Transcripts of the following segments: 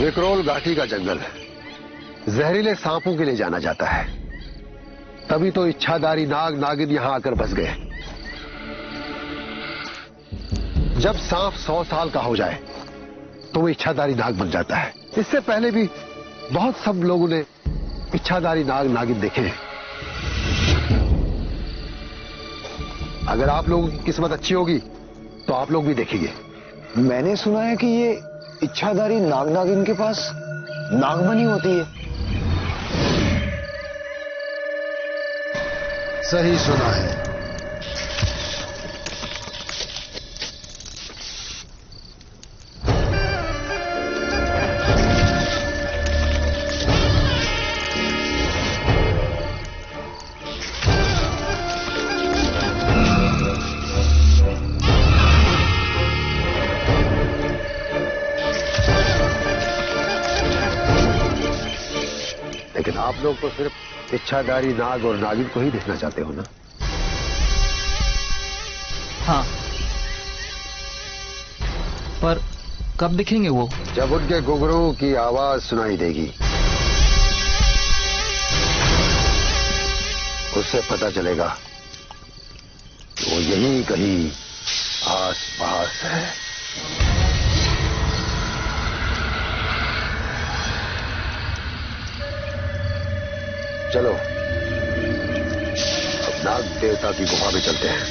विकरोल घाटी का जंगल जहरीले सांपों के लिए जाना जाता है। तभी तो इच्छाधारी नाग नागिन यहां आकर बस गए। जब सांप 100 साल का हो जाए तो वो इच्छाधारी नाग बन जाता है। इससे पहले भी बहुत सब लोगों ने इच्छाधारी नाग नागिन देखे हैं। अगर आप लोगों की किस्मत अच्छी होगी तो आप लोग भी देखेंगे। मैंने सुना है कि ये इच्छाधारी नाग नागिन के पास नागमणि होती है। सही सुना है। लेकिन आप लोग तो सिर्फ इच्छाधारी नाग और नागिन को ही देखना चाहते हो ना? हाँ, पर कब दिखेंगे वो? जब उनके घुंघरू की आवाज सुनाई देगी उससे पता चलेगा कि वो यहीं कहीं आस पास है। चलो अब नाग देवता की गुफा में चलते हैं।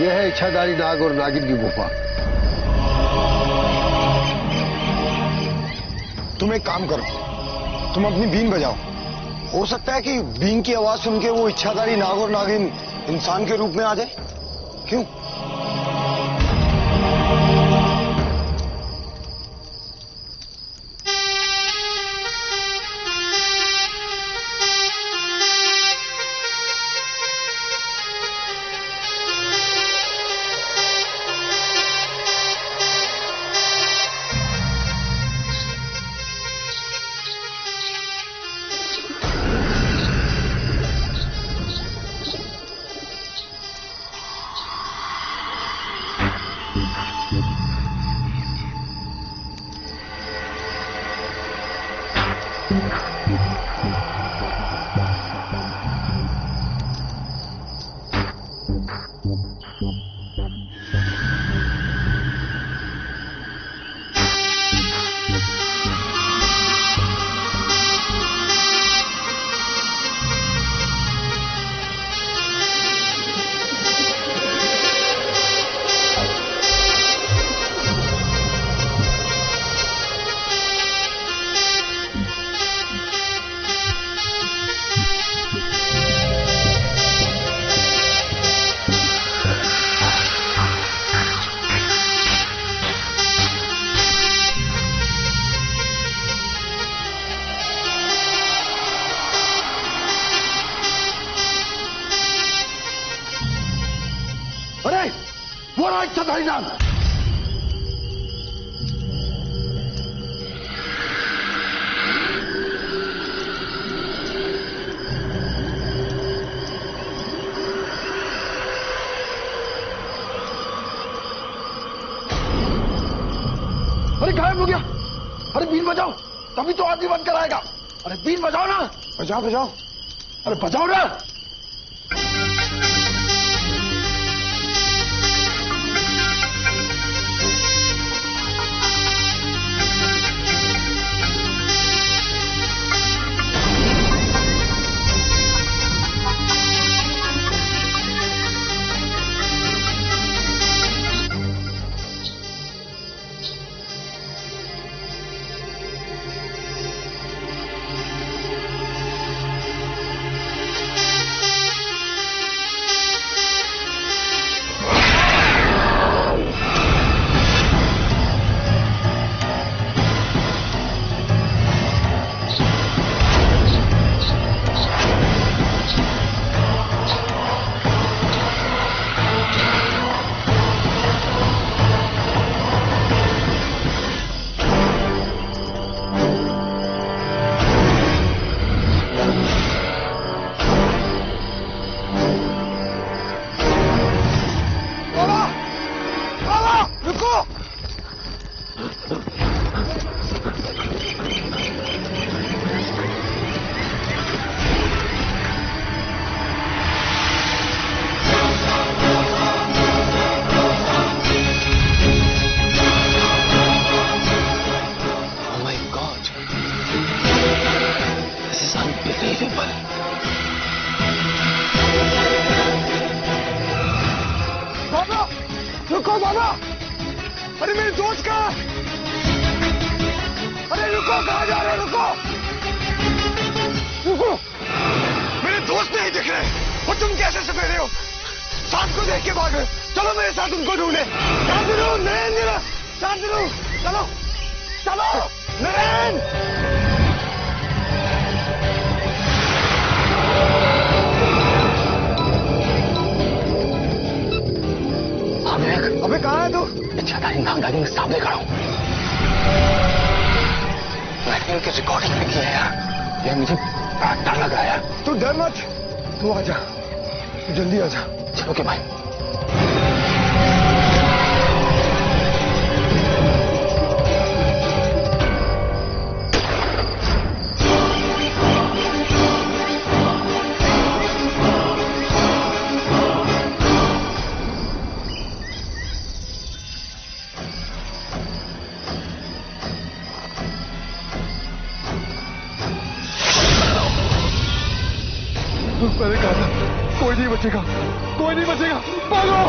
यह है इच्छाधारी नाग और नागिन की गुफा। तुम एक काम करो, तुम अपनी बीन बजाओ। हो सकता है कि बीन की आवाज सुन के वो इच्छाधारी नाग और नागिन इंसान के रूप में आ जाए। क्यों? अरे वो रहा इच्छाधारी नाग। अरे गायब हो गया। अरे बीन बजाओ तभी तो आदमी बंद कराएगा। अरे बीन बजाओ ना। बजाओ बजाओ। अरे बजाओ ना। बाबा, अरे मेरे दोस्त का, अरे रुको, कहाँ जा रहे हो? रुको रुको, मेरे दोस्त नहीं दिख रहे और तुम कैसे सपेरे हो? साथ को देख के भाग रहे। चलो मेरे साथ उनको ढूंढे। शांतनु, नरेंद्र, शांतनु, चलो चलो नरेंद्र। अबे कहाँ है तू? इच्छाधारी नागनागिन के सामने खड़ा हूं। मैंने उनकी रिकॉर्डिंग भी की है यार। यह मुझे बड़ा डर लग रहा है यार। तू डर मत, तू आजा, तू जल्दी आजा। चलो के भाई। मैंने कहा था कोई नहीं बचेगा, कोई नहीं बचेगा, भागो।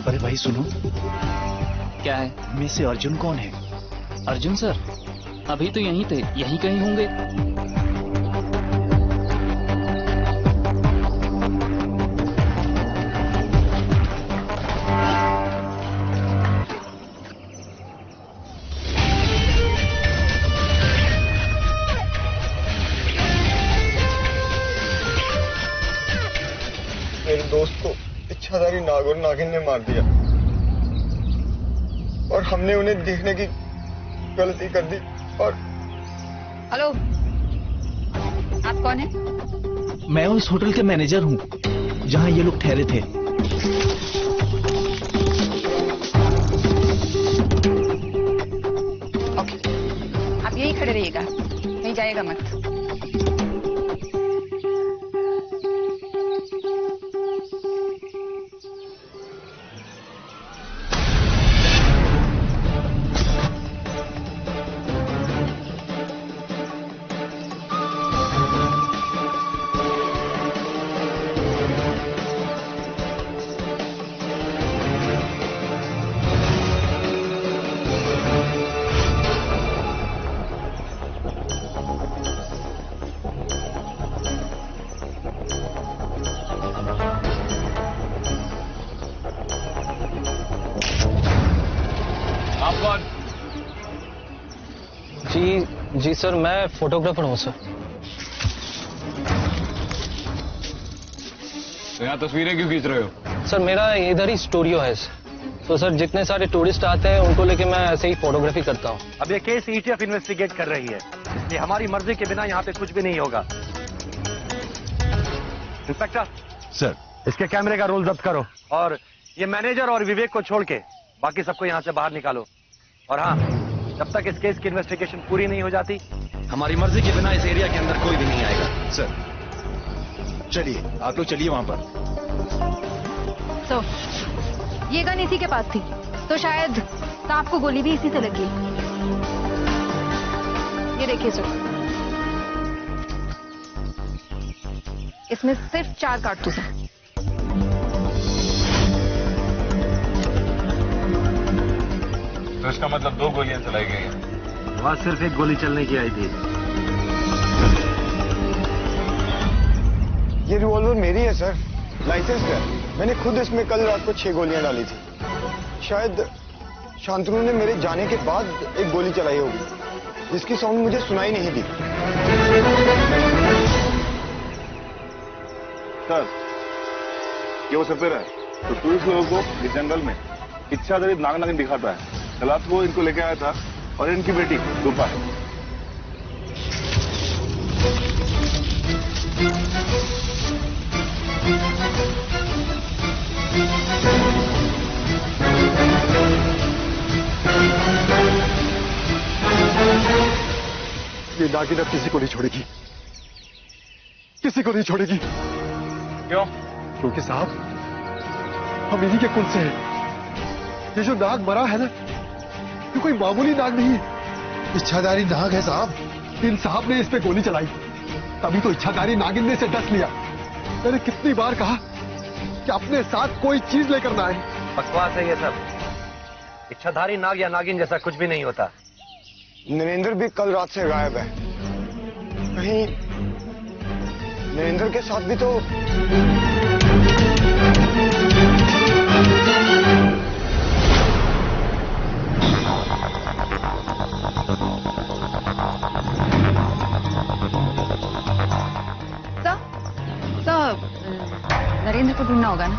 अरे भाई सुनो, क्या है? में से अर्जुन कौन है? अर्जुन सर अभी तो यहीं थे, यहीं कहीं होंगे। मेरे दोस्त को इच्छाधारी नाग और नागिन ने मार दिया और हमने उन्हें देखने की गलती कर दी। और हेलो, आप कौन है? मैं उस होटल के मैनेजर हूँ जहाँ ये लोग ठहरे थे। ओके, आप यहीं खड़े रहिएगा, कहीं जाइएगा मत। जी सर, मैं फोटोग्राफर हूँ सर। तो यहाँ तस्वीरें क्यों खींच रहे हो? सर मेरा इधर ही स्टूडियो है सर। तो सर जितने सारे टूरिस्ट आते हैं उनको लेके मैं ऐसे ही फोटोग्राफी करता हूँ। अब ये केस ईटीएफ इन्वेस्टिगेट कर रही है, इसलिए हमारी मर्जी के बिना यहाँ पे कुछ भी नहीं होगा। इंस्पेक्टर सर, इसके कैमरे का रोल जब्त करो और ये मैनेजर और विवेक को छोड़ के बाकी सबको यहाँ से बाहर निकालो। और हाँ, जब तक इस केस की इन्वेस्टिगेशन पूरी नहीं हो जाती, हमारी मर्जी के बिना इस एरिया के अंदर कोई भी नहीं आएगा। सर चलिए, आप लोग चलिए वहाँ पर। तो ये गन इसी के पास थी, तो शायद सांप को गोली भी इसी से लगी। ये देखिए सर, इसमें सिर्फ 4 कारतूस हैं। तो इसका मतलब 2 गोलियां चलाई गई हैं। वहां सिर्फ एक गोली चलने की आई थी। ये रिवॉल्वर मेरी है सर, लाइसेंस है। मैंने खुद इसमें कल रात को 6 गोलियां डाली थी। शायद शांतनु ने मेरे जाने के बाद एक गोली चलाई होगी, जिसकी साउंड मुझे सुनाई नहीं दी। सर, ये वो सपेरा है तो टूरिस्ट लोगों को इस जंगल में इच्छाधारी नाग नागिन दिखाता है। कल रात को इनको लेके आया था और इनकी बेटी रूपा है। ये नागिन अब किसी को नहीं छोड़ेगी, किसी को नहीं छोड़ेगी। क्यों? क्योंकि साहब हम इन्हीं के कुल से हैं। ये जो नाग मरा है ना, ये कोई मामूली नाग नहीं है, इच्छाधारी नाग है साहब। इन साहब ने इस पे गोली चलाई, तभी तो इच्छाधारी नागिन ने इसे डस लिया। मैंने कितनी बार कहा कि अपने साथ कोई चीज लेकर ना आए। बकवास है ये सब। इच्छाधारी नाग या नागिन जैसा कुछ भी नहीं होता। नरेंद्र भी कल रात से गायब है। कहीं नरेंद्र के साथ भी तो नरेंद्र को ढूंढना होगा ना।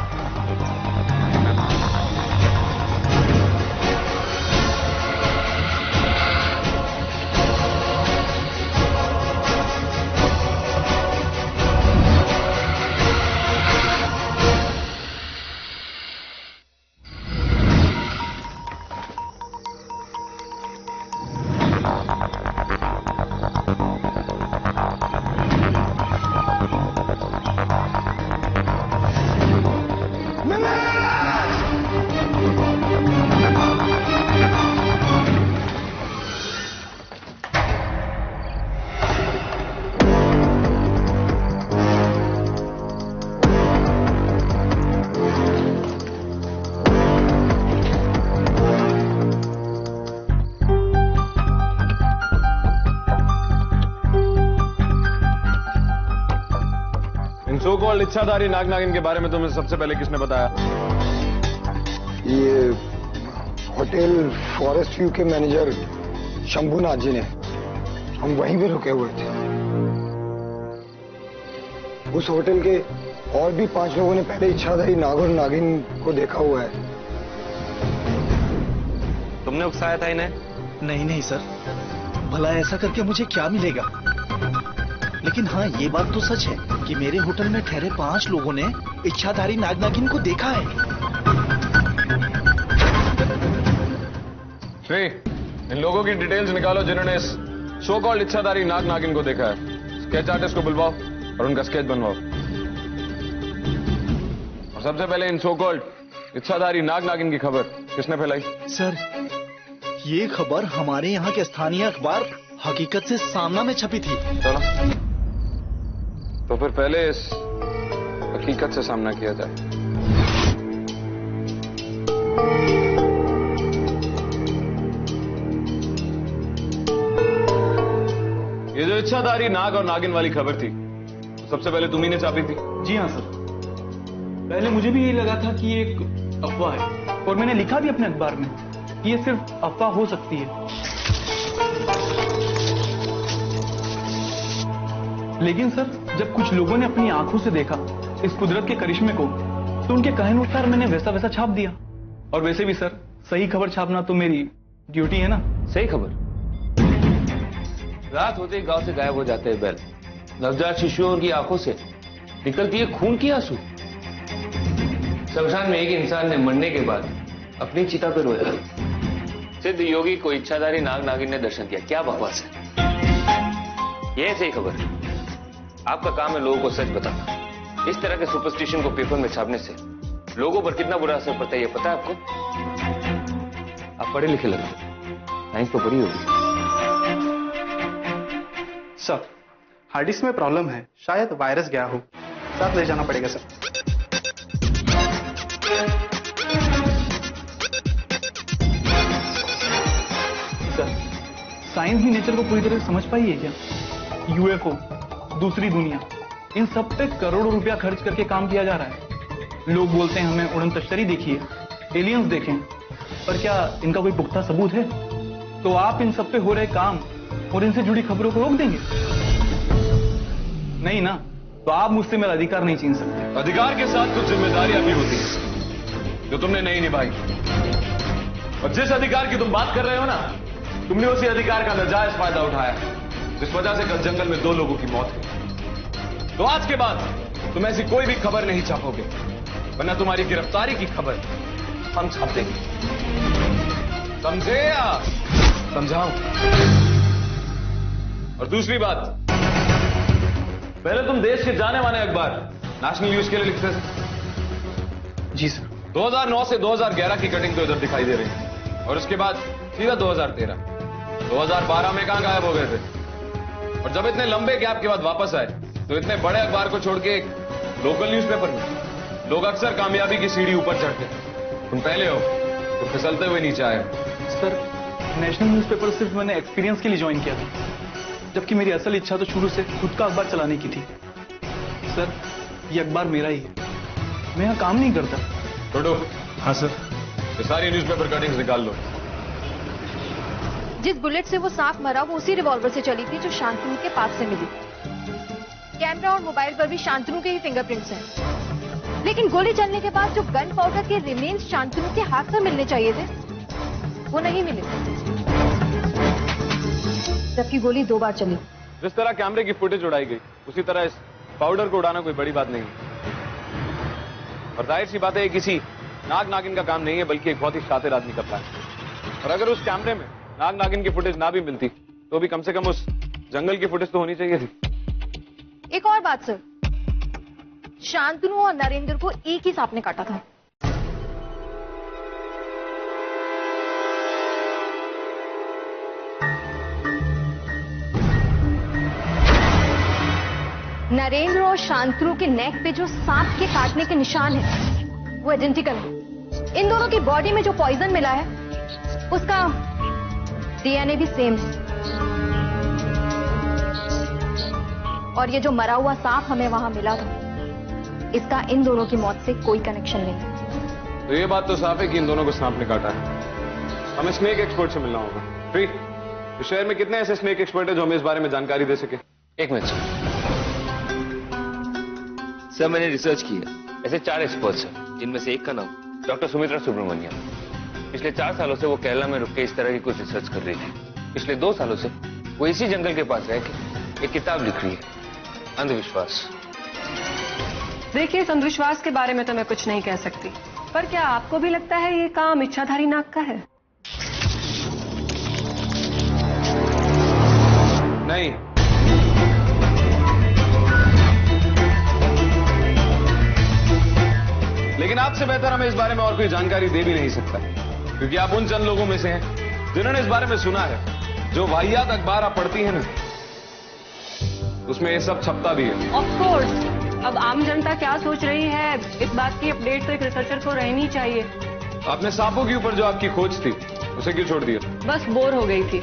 सो कॉल्ड इच्छाधारी नाग नागिन के बारे में तुम्हें सबसे पहले किसने बताया? ये होटल फॉरेस्ट व्यू के मैनेजर शंभूनाथ जी ने। हम वहीं पे रुके हुए थे। उस होटल के और भी 5 लोगों ने पहले इच्छाधारी नाग और नागिन को देखा हुआ है। तुमने उकसाया था इन्हें? नहीं नहीं सर, भला ऐसा करके मुझे क्या मिलेगा। लेकिन हाँ, ये बात तो सच है कि मेरे होटल में ठहरे 5 लोगों ने इच्छाधारी नाग नागिन को देखा है। श्री, इन लोगों की डिटेल्स निकालो जिन्होंने इस सो कॉल्ड इच्छाधारी नाग नागिन को देखा है। स्केच आर्टिस्ट को बुलवाओ और उनका स्केच बनवाओ। और सबसे पहले इन सो कॉल्ड इच्छाधारी नाग नागिन की खबर किसने फैलाई? सर, ये खबर हमारे यहाँ के स्थानीय अखबार हकीकत से सामना में छपी थी। चलो, तो फिर पहले इस हकीकत से सामना किया जाए। ये जो इच्छाधारी नाग और नागिन वाली खबर थी, सबसे पहले तुम ही ने छापी थी? जी हाँ सर, पहले मुझे भी यही लगा था कि ये एक अफवाह है, और मैंने लिखा भी अपने अखबार में कि ये सिर्फ अफवाह हो सकती है। लेकिन सर, जब कुछ लोगों ने अपनी आंखों से देखा इस कुदरत के करिश्मे को, तो उनके कहानुसार मैंने वैसा वैसा छाप दिया। और वैसे भी सर, सही खबर छापना तो मेरी ड्यूटी है ना। सही खबर? रात होते ही गांव से गायब हो जाते हैं बैल। नवजात शिशुओं की आंखों से निकलती है खून की आंसू। शमशान में एक इंसान ने मरने के बाद अपनी चिता पर रोया। सिद्ध योगी को इच्छाधारी नाग नागिन ने दर्शन दिया। क्या बकवास है? यह सही खबर है। आपका काम है लोगों को सच बताना। इस तरह के सुपरस्टिशन को पेपर में छापने से लोगों पर कितना बुरा असर पड़ता है, यह पता है आपको? आप पढ़े लिखे लगते, साइंस तो पढ़ी होगी। सर, हार्ड डिस्क में प्रॉब्लम है, शायद वायरस गया हो, साथ ले जाना पड़ेगा सर। सर, साइंस ही नेचर को पूरी तरह से समझ पाई है क्या? यूएफओ, दूसरी दुनिया, इन सब पे करोड़ों रुपया खर्च करके काम किया जा रहा है। लोग बोलते हैं हमें उड़न तश्तरी देखी है, एलियंस देखे हैं, पर क्या इनका कोई पुख्ता सबूत है? तो आप इन सब पे हो रहे काम और इनसे जुड़ी खबरों को रोक देंगे? नहीं ना, तो आप मुझसे मेरा अधिकार नहीं छीन सकते। अधिकार के साथ कुछ जिम्मेदारियां भी होती हैं जो तुमने नहीं निभाई। और जिस अधिकार की तुम बात कर रहे हो ना, तुमने उसी अधिकार का नाजायज फायदा उठाया, जिस वजह से कल जंगल में 2 लोगों की मौत हुई। तो आज के बाद तुम ऐसी कोई भी खबर नहीं छापोगे, वरना तुम्हारी गिरफ्तारी की खबर हम छाप देंगे। समझे या समझाऊं? और दूसरी बात, पहले तुम देश के जाने माने अखबार नेशनल न्यूज के लिए लिखते थे। जी सर। 2009 से 2011 की कटिंग तो इधर दिखाई दे रही है, और उसके बाद सीधा 2013। 2012 में कहां गायब हो गए थे? और जब इतने लंबे गैप के बाद वापस आए तो इतने बड़े अखबार को छोड़ के एक लोकल न्यूज़पेपर में। लोग अक्सर कामयाबी की सीढ़ी ऊपर चढ़ते हैं, तुम पहले हो तो फिसलते हुए नीचे आए। सर, नेशनल न्यूज़पेपर सिर्फ मैंने एक्सपीरियंस के लिए ज्वाइन किया था, जबकि मेरी असल इच्छा तो शुरू से खुद का अखबार चलाने की थी। सर, ये अखबार मेरा ही है, मैं यहाँ काम नहीं करता। छोड़ो। हाँ सर। ये सारी न्यूज़पेपर कटिंग्स निकाल लो। जिस बुलेट से वो सांप मरा वो उसी रिवॉल्वर से चली थी जो शांतनु के पास से मिली। कैमरा और मोबाइल पर भी शांतनु के ही फिंगरप्रिंट्स हैं। लेकिन गोली चलने के बाद जो गन पाउडर के रिमेन्स शांतनु के हाथ में मिलने चाहिए थे वो नहीं मिले, जबकि गोली 2 बार चली। जिस तरह कैमरे की फुटेज उड़ाई गई उसी तरह इस पाउडर को उड़ाना कोई बड़ी बात नहीं है। और जाहिर सी बात है ये किसी नाग नागिन का काम नहीं है, बल्कि एक बहुत ही शातिर आदमी का प्लान। और अगर उस कैमरे में नाग नागिन की फुटेज ना भी मिलती तो भी कम से कम उस जंगल की फुटेज तो होनी चाहिए थी। एक और बात सर, शांतनु और नरेंद्र को एक ही सांप ने काटा था। नरेंद्र और शांतनु के नेक पे जो सांप के काटने के निशान हैं, वो आइडेंटिकल है। इन दोनों की बॉडी में जो पॉइजन मिला है उसका डीएनए भी सेम है। और ये जो मरा हुआ सांप हमें वहां मिला था, इसका इन दोनों की मौत से कोई कनेक्शन नहीं। तो ये बात तो साफ है कि इन दोनों को सांप ने काटा है। हमें स्नेक एक्सपर्ट से मिलना होगा। फ्री, इस शहर में कितने ऐसे स्नेक एक्सपर्ट हैं जो हमें इस बारे में जानकारी दे सके? 1 मिनट सर, मैंने रिसर्च किया। ऐसे 4 एक्सपर्ट्स हैं, जिनमें से एक का नाम डॉक्टर सुमित्रा सुब्रमण्यम। पिछले 4 सालों से वो केरला में रुक के इस तरह की कुछ रिसर्च कर रही थी। पिछले 2 सालों से वो इसी जंगल के पास रह के एक किताब लिख रही है, अंधविश्वास। देखिए, इस अंधविश्वास के बारे में तो मैं कुछ नहीं कह सकती, पर क्या आपको भी लगता है ये काम इच्छाधारी नाग का है? नहीं। लेकिन आपसे बेहतर हमें इस बारे में और कोई जानकारी दे भी नहीं सकता, क्योंकि आप उन चंद लोगों में से हैं जिन्होंने इस बारे में सुना है। जो वाहियात अखबार आप पढ़ती हैं ना, उसमें ये सब छपता भी है। Of course. अब आम जनता क्या सोच रही है, इस बात की अपडेट तो एक रिसर्चर को रहनी चाहिए। आपने सांपों के ऊपर जो आपकी खोज थी उसे क्यों छोड़ दिया? बस बोर हो गई थी,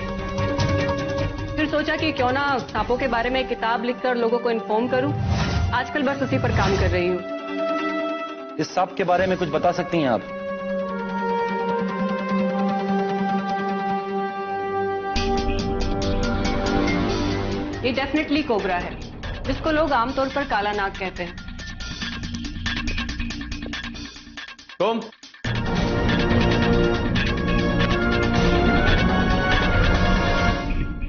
फिर सोचा कि क्यों ना सांपों के बारे में एक किताब लिखकर लोगों को इन्फॉर्म करूं। आजकल बस उसी पर काम कर रही हूं। इस सांप के बारे में कुछ बता सकती हैं आप? ये डेफिनेटली कोबरा है, जिसको लोग आमतौर पर काला नाग कहते हैं। तुम?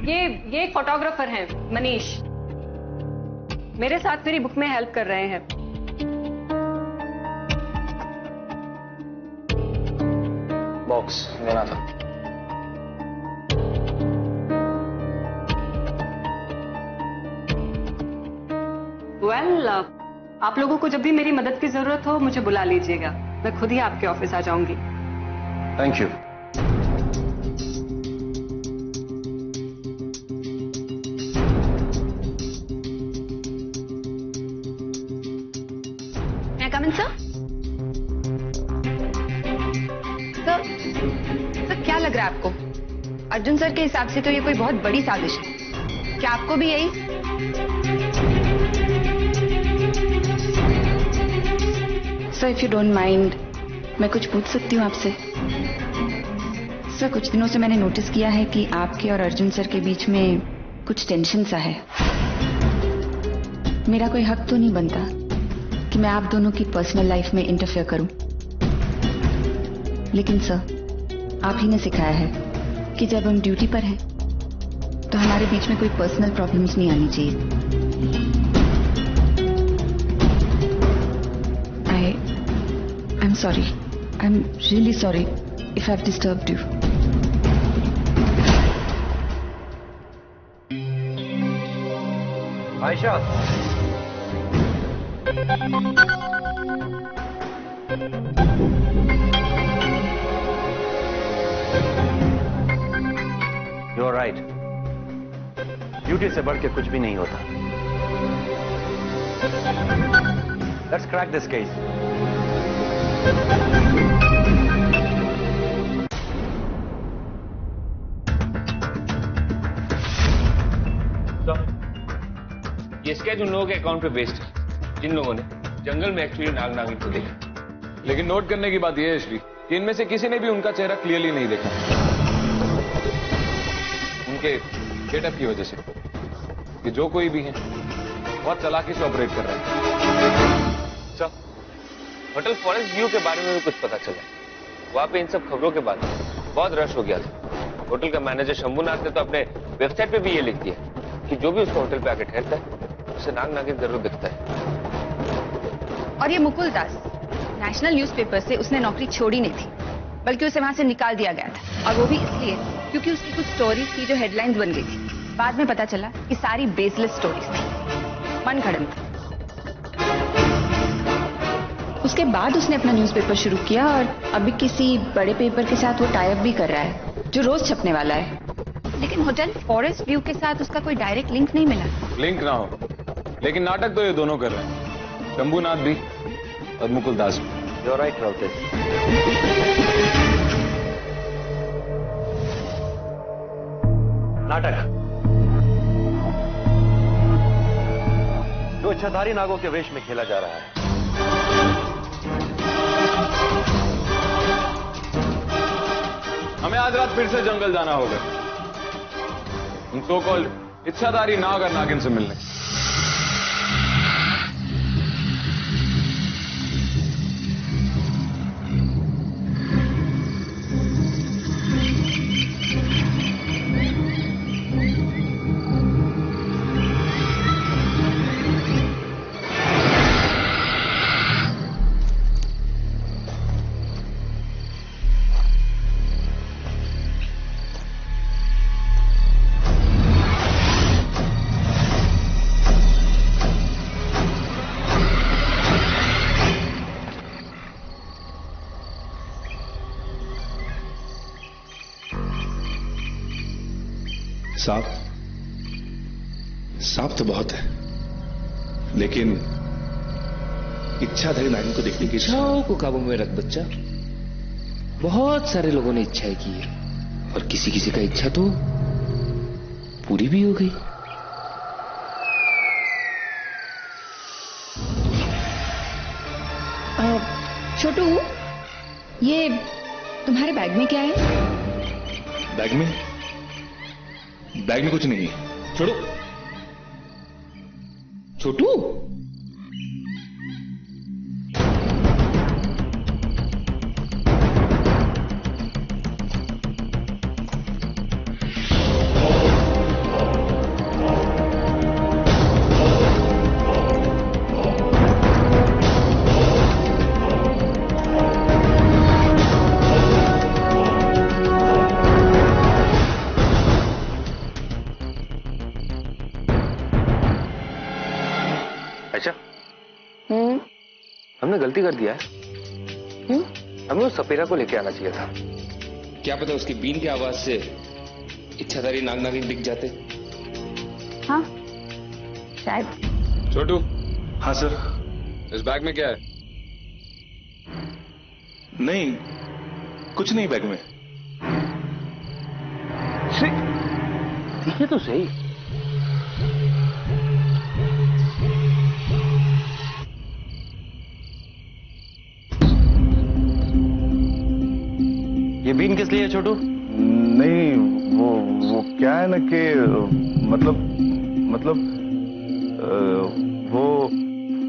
ये एक फोटोग्राफर हैं, मनीष। मेरे साथ मेरी बुक में हेल्प कर रहे हैं। बॉक्स लेना था। वेल, आप लोगों को जब भी मेरी मदद की जरूरत हो मुझे बुला लीजिएगा, मैं खुद ही आपके ऑफिस आ जाऊंगी। Thank you. मैं कम इन सर? सर, क्या लग रहा है आपको? अर्जुन सर के हिसाब से तो ये कोई बहुत बड़ी साजिश है। क्या आपको भी यही? Sir, if you don't mind, मैं कुछ पूछ सकती हूँ आपसे? सर, कुछ दिनों से मैंने नोटिस किया है कि आपके और अर्जुन सर के बीच में कुछ टेंशन सा है। मेरा कोई हक तो नहीं बनता कि मैं आप दोनों की पर्सनल लाइफ में इंटरफेयर करूं, लेकिन सर, आप ही ने सिखाया है कि जब हम ड्यूटी पर हैं तो हमारे बीच में कोई पर्सनल प्रॉब्लम्स नहीं आनी चाहिए। I'm sorry. I'm really sorry if I've disturbed you. Ayesha, you are right. Duty से बढ़ के कुछ भी नहीं होता। Let's crack this case. ये स्केच उन लोगों के अकाउंट पे बेस्ड है जिन लोगों ने जंगल में एक्चुअली नाग नागिन को देखा। लेकिन नोट करने की बात यह है श्री कि इनमें से किसी ने भी उनका चेहरा क्लियरली नहीं देखा, उनके गेटअप की वजह से कि जो कोई भी है बहुत चालाकी से ऑपरेट कर रहा है। अच्छा, होटल फॉरेस्ट व्यू के बारे में भी कुछ पता चला। वहां पे इन सब खबरों के बाद बहुत रश हो गया था। होटल का मैनेजर शंभुनाथ ने तो अपने वेबसाइट पे भी ये लिख दिया कि जो भी उसको होटल पे आके ठहरता है उसे नाग नागिन जरूर दिखता है। और ये मुकुल दास, नेशनल न्यूज़पेपर से उसने नौकरी छोड़ी नहीं थी, बल्कि उसे वहां से निकाल दिया गया था, और वो भी इसलिए क्योंकि उसकी कुछ स्टोरीज थी जो हेडलाइंस बन गई थी। बाद में पता चला कि सारी बेसलेस स्टोरीज थी, मनगढ़ंत थी। उसके बाद उसने अपना न्यूज़पेपर शुरू किया और अभी किसी बड़े पेपर के साथ वो टाई अप भी कर रहा है जो रोज छपने वाला है। लेकिन होटल फॉरेस्ट व्यू के साथ उसका कोई डायरेक्ट लिंक नहीं मिला। लिंक ना हो, लेकिन नाटक तो ये दोनों कर रहे हैं, शंभुनाथ भी और मुकुल दास भी। You are right Raut. नाटक जो इच्छाधारी नागों के वेश में खेला जा रहा है। हमें आज रात फिर से जंगल जाना होगा उन सो कॉल्ड इच्छाधारी नाग और नागिन से मिलने। सांप तो बहुत है, लेकिन इच्छाधारी नागिन को देखने की इच्छाओं को काबू में रख बच्चा। बहुत सारे लोगों ने इच्छाएं की है और किसी किसी का इच्छा तो पूरी भी हो गई। छोटू, ये तुम्हारे बैग में क्या है? बैग में कुछ नहीं है। छोड़ो छोटू। हमने गलती कर दिया है। हमें उस सपेरा को लेके आना चाहिए था। क्या पता उसकी बीन की आवाज से इच्छाधारी नाग नागिन दिख जाते। हाँ शायद। छोटू। हाँ सर। इस बैग में क्या है? नहीं, कुछ नहीं बैग में। दिखे तो सही। ये बीन किस लिए है छोटू? नहीं, वो क्या है ना कि मतलब वो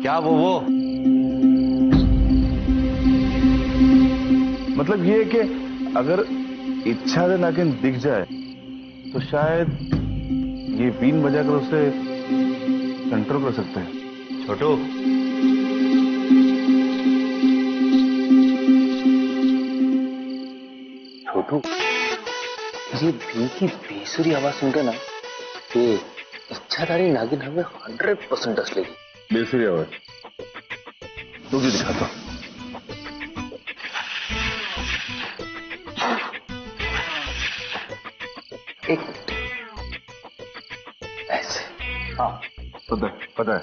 क्या वो मतलब ये कि अगर इच्छा से नागिन दिख जाए तो शायद ये बीन बजाकर उसे कंट्रोल कर सकते हैं। छोटू, ये भी की बेसुरी आवाज सुनकर ना कि इच्छा इच्छाधारी नागिन हमें 100% डस लेगी। बेफिक्र हो, तुझे दिखाता हूं। एक मिनट, ऐसे। हाँ, पता है।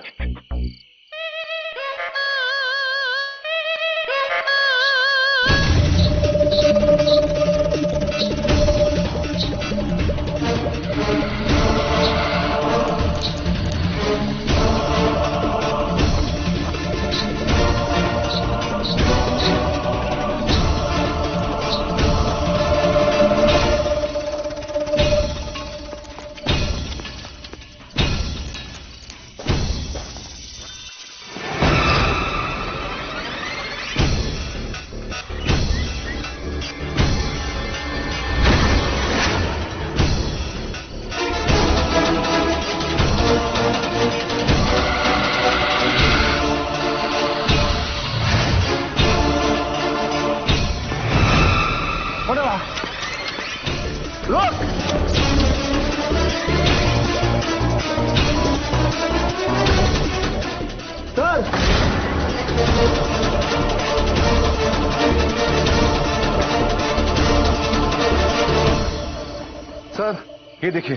सर, ये देखिए।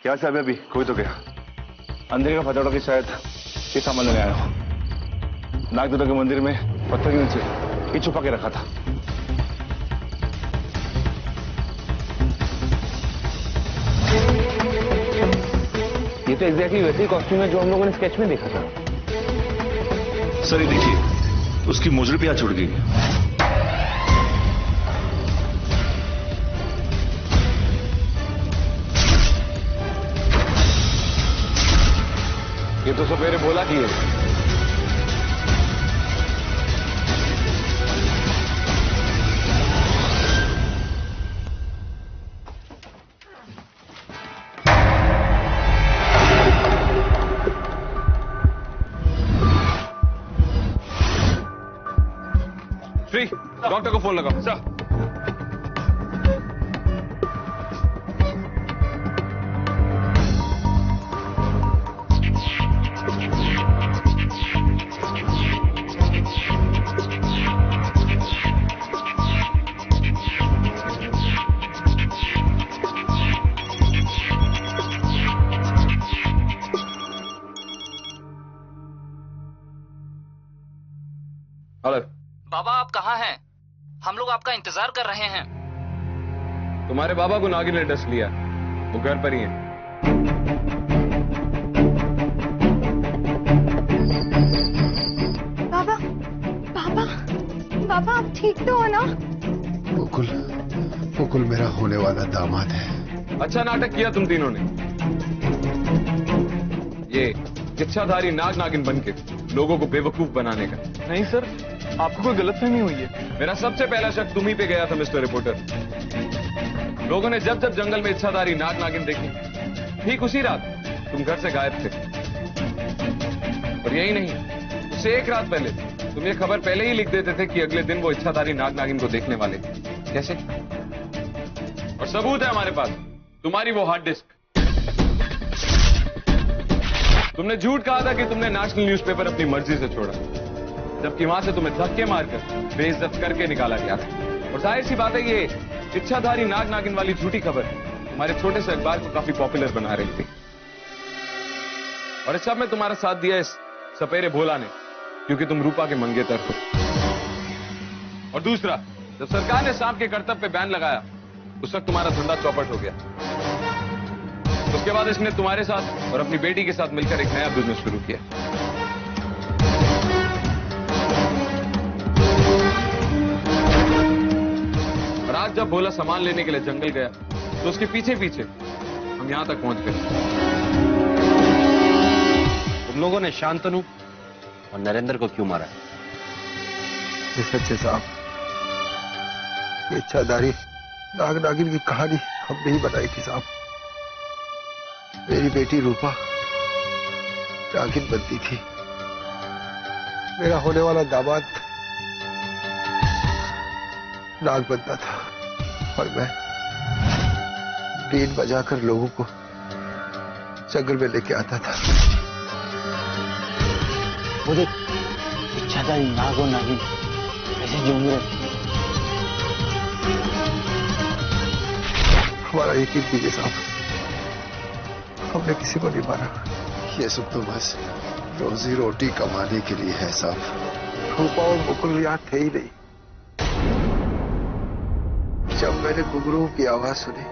क्या साहब, अभी कोई तो गया। अंधेरे का फतेहड़ा की शायद ये सामान लेने आया हो। नागदेवता के मंदिर में पत्थर के नीचे ये छुपा के रखा था। ये तो एग्जैक्टली वैसे ही कॉस्ट्यूम है जो हम लोगों ने स्केच में देखा था। सर ये देखिए, उसकी मोजड़ी पे छुड़ गई। ये तो सपेरे भोला की है। श्री, डॉक्टर को फोन लगाओ। सर। हेलो बाबा, आप कहाँ हैं? हम लोग आपका इंतजार कर रहे हैं। तुम्हारे बाबा को नागिन ने डस लिया, वो घर पर ही है। बाबा, बाबा, बाबा आप ठीक तो हो ना? मुकुल मेरा होने वाला दामाद है। अच्छा नाटक किया तुम तीनों ने। ये इच्छाधारी नाग नागिन बनके लोगों को बेवकूफ बनाने का। नहीं सर, आपको कोई गलतफहमी हुई है। मेरा सबसे पहला शक तुम ही पे गया था मिस्टर रिपोर्टर। लोगों ने जब जब जंगल में इच्छाधारी नाग नागिन देखी, ठीक उसी रात तुम घर से गायब थे। और यही नहीं, उससे एक रात पहले तुम ये खबर पहले ही लिख देते थे कि अगले दिन वो इच्छाधारी नाग नागिन को देखने वाले। कैसे? और सबूत है हमारे पास, तुम्हारी वो हार्ड डिस्क। तुमने झूठ कहा था कि तुमने नेशनल न्यूज़पेपर अपनी मर्जी से छोड़ा, जबकि वहां से तुम्हें धक्के मारकर बेइज्जत करके निकाला गया था। और जाहिर सी बात है, ये इच्छाधारी नाग नागिन वाली झूठी खबर हमारे छोटे से अखबार को काफी पॉपुलर बना रही थी। और इस सब में तुम्हारा साथ दिया इस सपेरे भोला ने, क्योंकि तुम रूपा के मंगेतर हो। और दूसरा, जब सरकार ने सांप के कर्तव्य पे बैन लगाया, उस वक्त तुम्हारा धंधा चौपट हो गया। उसके बाद इसने तुम्हारे साथ और अपनी बेटी के साथ मिलकर एक नया बिजनेस शुरू किया। और आज जब भोला सामान लेने के लिए जंगल गया, तो उसके पीछे पीछे हम यहां तक पहुंच गए। तुम लोगों ने शांतनु और नरेंद्र को क्यों मारा? सच्चे साहब, ये इच्छाधारी नाग नागिन की कहानी हमने ही बनाई थी साहब। मेरी बेटी रूपा नागिन बनती थी, मेरा होने वाला दामाद नाग बनता था, और बीन बजाकर लोगों को जंगल में लेके आता था। वो देख, इच्छाधारी नाग और नागिन ऐसे झूम रहे। हमारा यकीन कीजिए साहब, हमने किसी को नहीं मारा। ये सब तो बस रोजी रोटी कमाने के लिए है साहब। रूपा और मुकुल यहाँ थे ही नहीं। जब मैंने घुंघरू की आवाज सुनी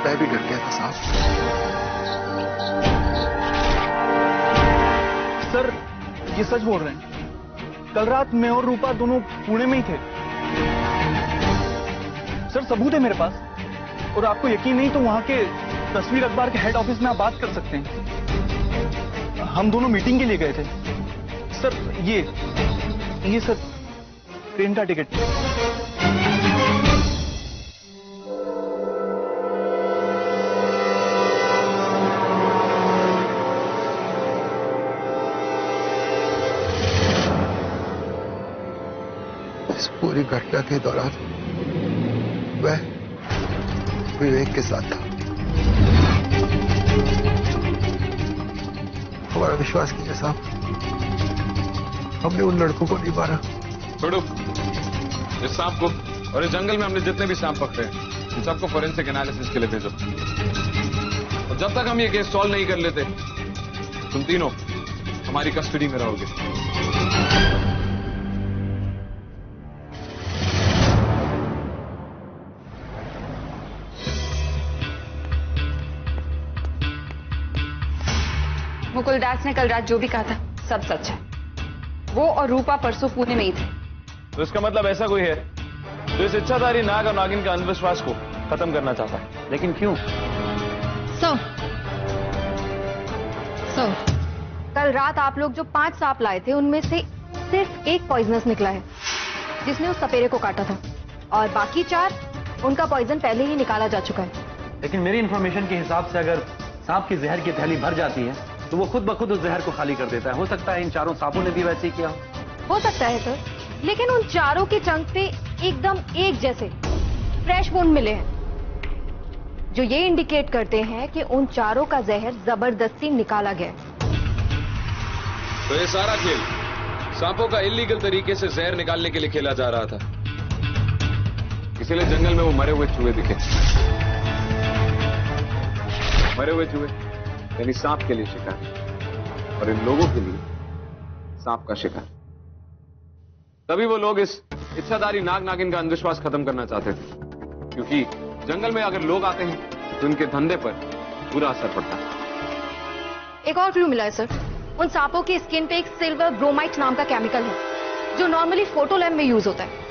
मैं भी डर गया था साहब। सर ये सच बोल रहे हैं, कल रात मैं और रूपा दोनों पुणे में ही थे। सर सबूत है मेरे पास, और आपको यकीन नहीं तो वहां के तस्वीर अखबार के हेड ऑफिस में आप बात कर सकते हैं। हम दोनों मीटिंग के लिए गए थे। सर ये सर ट्रेन का टिकट। इस पूरी घटना के दौरान मैं विवेक के साथ था। हमारा विश्वास कीजिए साहब, हमने उन लड़कों को नहीं मारा। छोड़ो इस सांप को, और इस जंगल में हमने जितने भी सांप पकड़े हैं इन सबको फोरेंसिक एनालिसिस के लिए भेजो। और जब तक हम ये केस सॉल्व नहीं कर लेते तुम तीनों हमारी कस्टडी में रहोगे। मुकुल दास ने कल रात जो भी कहा था सब सच है। वो और रूपा परसों पुणे में ही थे। तो इसका मतलब ऐसा कोई है जो इस इच्छाधारी नाग और नागिन का अंधविश्वास को खत्म करना चाहता है। लेकिन क्यों? कल रात आप लोग जो 5 सांप लाए थे उनमें से सिर्फ एक पॉइजनस निकला है जिसने उस सपेरे को काटा था, और बाकी 4 उनका पॉइजन पहले ही निकाला जा चुका है। लेकिन मेरी इंफॉर्मेशन के हिसाब से अगर सांप की जहर की थैली भर जाती है तो वो खुद ब खुद उस जहर को खाली कर देता है। हो सकता है इन चारों सांपों ने भी वैसे ही किया हो सकता है सर, लेकिन उन चारों के चंक पे एकदम एक जैसे फ्रेश वुंड मिले हैं जो ये इंडिकेट करते हैं कि उन चारों का जहर जबरदस्ती निकाला गया। तो ये सारा खेल सांपों का इलीगल तरीके से जहर निकालने के लिए खेला जा रहा था, इसीलिए जंगल में वो मरे हुए चूहे दिखे। मरे हुए चूहे यानी सांप के लिए शिकार, और इन लोगों के लिए सांप का शिकार। तभी वो लोग इस इच्छाधारी नाग नागिन का अंधविश्वास खत्म करना चाहते थे, क्योंकि जंगल में अगर लोग आते हैं तो उनके धंधे पर बुरा असर पड़ता है। एक और क्लू मिला है सर, उन सांपों की स्किन पे एक सिल्वर ब्रोमाइट नाम का केमिकल है जो नॉर्मली फोटो लैम्प में यूज होता है।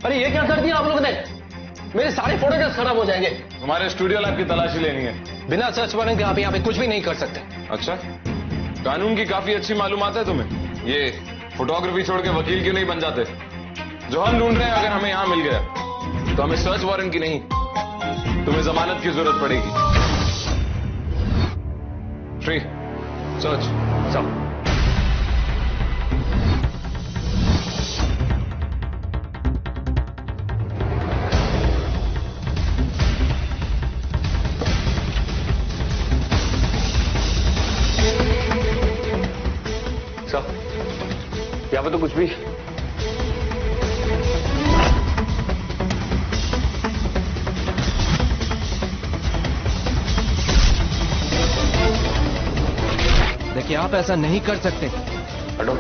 अरे ये क्या कर दिया आप लोगों ने? मेरे सारे फोटोग्राफ्स खराब हो जाएंगे। हमारे स्टूडियो लैब की तलाशी लेनी है। बिना सर्च वारंट के आप यहाँ पे कुछ भी नहीं कर सकते। अच्छा, कानून की काफी अच्छी मालूमात है तुम्हें। ये फोटोग्राफी छोड़ के वकील क्यों नहीं बन जाते? जो हम ढूंढ रहे हैं अगर हमें यहां मिल गया तो हमें सर्च वारंट की नहीं, तुम्हें जमानत की जरूरत पड़ेगी। ट्री सर्च सब। यहाँ पे तो कुछ भी। देखिए आप ऐसा नहीं कर सकते। हटो।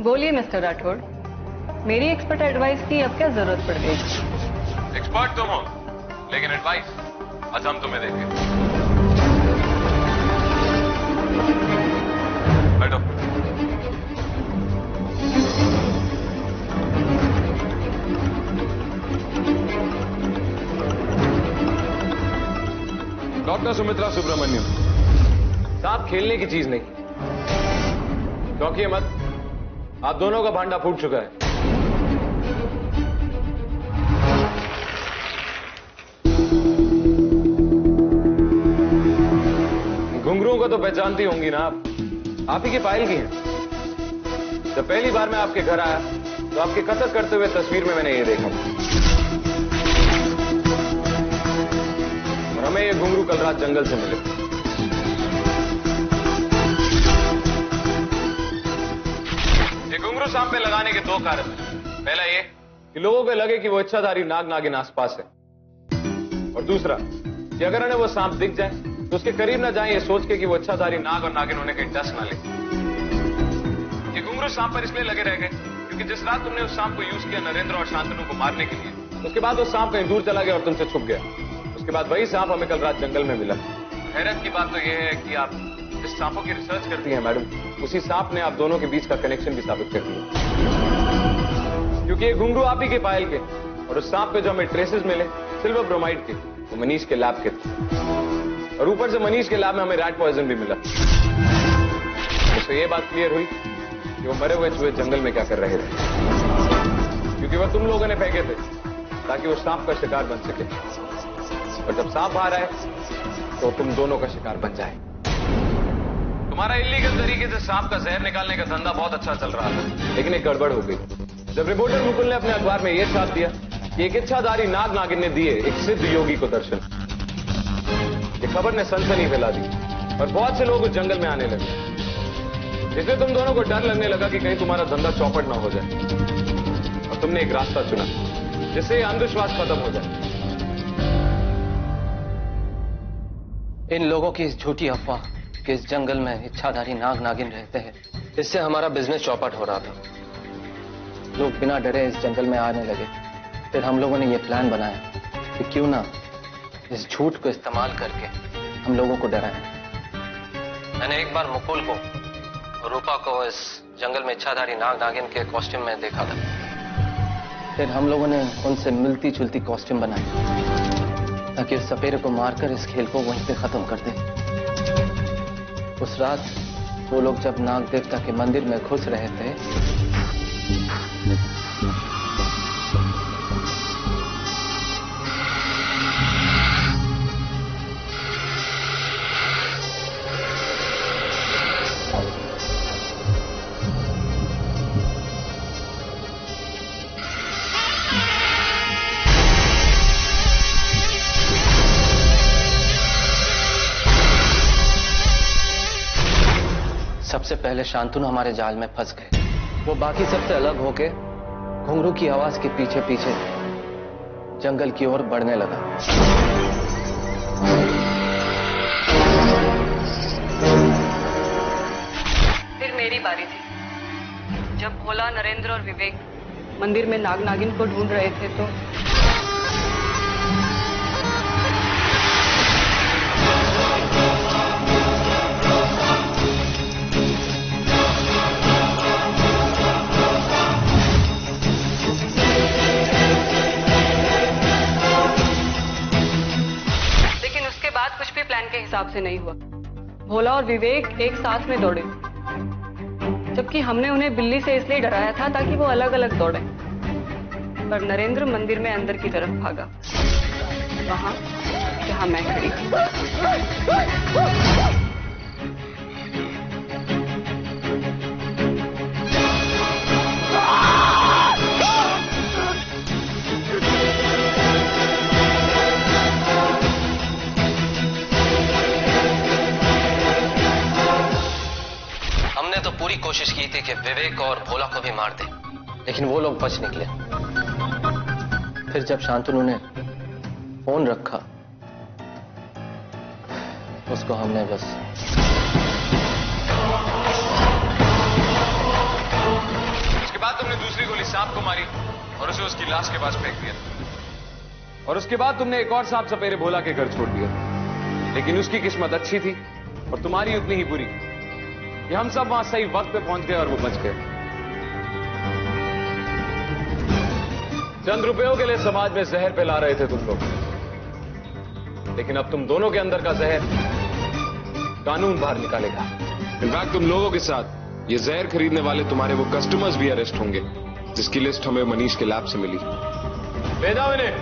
बोलिए मिस्टर राठौड़, मेरी एक्सपर्ट एडवाइस की अब क्या जरूरत पड़ गई? एक्सपर्ट तुम हो, लेकिन एडवाइस आज हम तुम्हें देंगे। बैठो। डॉक्टर सुमित्रा सुब्रमण्यम, सांप खेलने की चीज नहीं, चौंकिए मत, आप दोनों का भांडा फूट चुका है। घुंघरुओं को तो पहचानती होंगी ना आप ही के पायल की हैं। जब पहली बार मैं आपके घर आया तो आपके कतल करते हुए तस्वीर में मैंने ये देखा, और हमें ये घुंघरू कल रात जंगल से मिले। ये घुंघरू सांप पे लगाने के दो कारण हैं। पहला ये कि लोगों को लगे कि वो इच्छाधारी नाग नागिन आसपास है, और दूसरा कि अगर उन्हें वो सांप दिख जाए तो उसके करीब ना जाए, ये सोच के कि वो इच्छाधारी नाग और नागिन होने के डस ना ले। ये घुंघरू सांप पर इसलिए लगे रह गए क्योंकि जिस रात तुमने उस सांप को यूज किया नरेंद्र और शांतनु को मारने के लिए, उसके बाद वो सांप कहीं दूर चला गया और तुमसे छुप गया। उसके बाद वही सांप हमें कल रात जंगल में मिला। हैरत की बात तो यह है कि आप जिस सांपों की रिसर्च करती हैं मैडम, उसी सांप ने आप दोनों के बीच का कनेक्शन भी साबित कर दिया, क्योंकि ये घुंघरू आप ही के पायल के, और उस सांप पे जो हमें ट्रेसेस मिले सिल्वर ब्रोमाइड के, वो मनीष के लैब के थे, और ऊपर से मनीष के लैब में हमें रैट पॉइजन भी मिला। उससे ये बात क्लियर हुई कि वो मरे हुए चूहे जंगल में क्या कर रहे थे, क्योंकि वो तुम लोगों ने फेंके थे ताकि वो सांप का शिकार बन सके, और जब सांप आ रहा है तो तुम दोनों का शिकार बन जाए। तुम्हारा इलीगल तरीके से सांप का जहर निकालने का धंधा बहुत अच्छा चल रहा था, लेकिन एक गड़बड़ हो गई जब रिपोर्टर मुकुल ने अपने अखबार में यह छाप दिया कि एक इच्छाधारी नाग नागिन ने दिए एक सिद्ध योगी को दर्शन। ये खबर ने सनसनी फैला दी और बहुत से लोग उस जंगल में आने लगे। इसलिए तुम दोनों को डर लगने लगा कि कहीं तुम्हारा धंधा चौपट ना हो जाए, और तुमने एक रास्ता चुना जिससे ये अंधविश्वास खत्म हो जाए। इन लोगों की इस झूठी अफवाह कि इस जंगल में इच्छाधारी नाग नागिन रहते हैं, इससे हमारा बिजनेस चौपट हो रहा था। लोग बिना डरे इस जंगल में आने लगे। फिर हम लोगों ने ये प्लान बनाया कि क्यों ना इस झूठ को इस्तेमाल करके हम लोगों को डराएं। मैंने एक बार मुकुल को और रूपा को इस जंगल में इच्छाधारी नाग नागिन के कॉस्ट्यूम में देखा था। फिर हम लोगों ने उनसे मिलती जुलती कॉस्ट्यूम बनाई ताकि उस सपेरे को मारकर इस खेल को वहीं पे खत्म कर दें। उस रात वो लोग जब नाग देवता के मंदिर में घुस रहे थे, सबसे पहले शांतनु हमारे जाल में फंस गए। वो बाकी सबसे अलग होके घुंघरू की आवाज के पीछे पीछे जंगल की ओर बढ़ने लगा। फिर मेरी बारी थी। जब भोला, नरेंद्र और विवेक मंदिर में नाग नागिन को ढूंढ रहे थे तो कुछ भी प्लान के हिसाब से नहीं हुआ। भोला और विवेक एक साथ में दौड़े, जबकि हमने उन्हें बिल्ली से इसलिए डराया था ताकि वो अलग अलग दौड़े। पर नरेंद्र मंदिर में अंदर की तरफ भागा, वहां जहां मैं खड़ी थी। हमने तो पूरी कोशिश की थी कि विवेक और भोला को भी मार दें, लेकिन वो लोग बच निकले। फिर जब शांतनु ने फोन रखा, उसको हमने बस सांप को मारी और उसे उसकी लाश के पास फेंक दिया। और उसके बाद तुमने एक और सांप सपेरे भोला के घर छोड़ दिया। लेकिन उसकी किस्मत अच्छी थी और तुम्हारी उतनी ही बुरी कि हम सब वहां सही वक्त पे पहुंच गए और वो बच गए। चंद रुपयों के लिए समाज में जहर फैला रहे थे तुम लोग, लेकिन अब तुम दोनों के अंदर का जहर कानून बाहर निकालेगा। इनफैक्ट तुम लोगों के साथ ये जहर खरीदने वाले तुम्हारे वो कस्टमर्स भी अरेस्ट होंगे जिसकी लिस्ट हमें मनीष के लैब से मिली। ले जाओ इन्हें।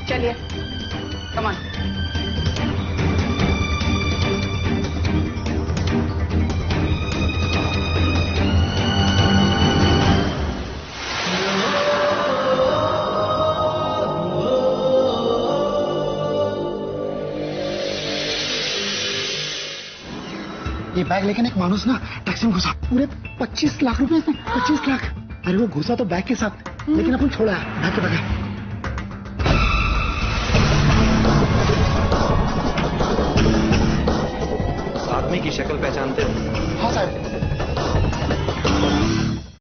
चलिए, कम ऑन। ये बैग लेकिन एक मानुस ना टैक्सी में घुसा, पूरे 25 लाख रुपए इसमें, 25 लाख। अरे वो घुसा तो बैग के साथ, लेकिन अपन छोड़ा है बैग के बगैर। आदमी की शक्ल पहचानते हो? हाँ साहब,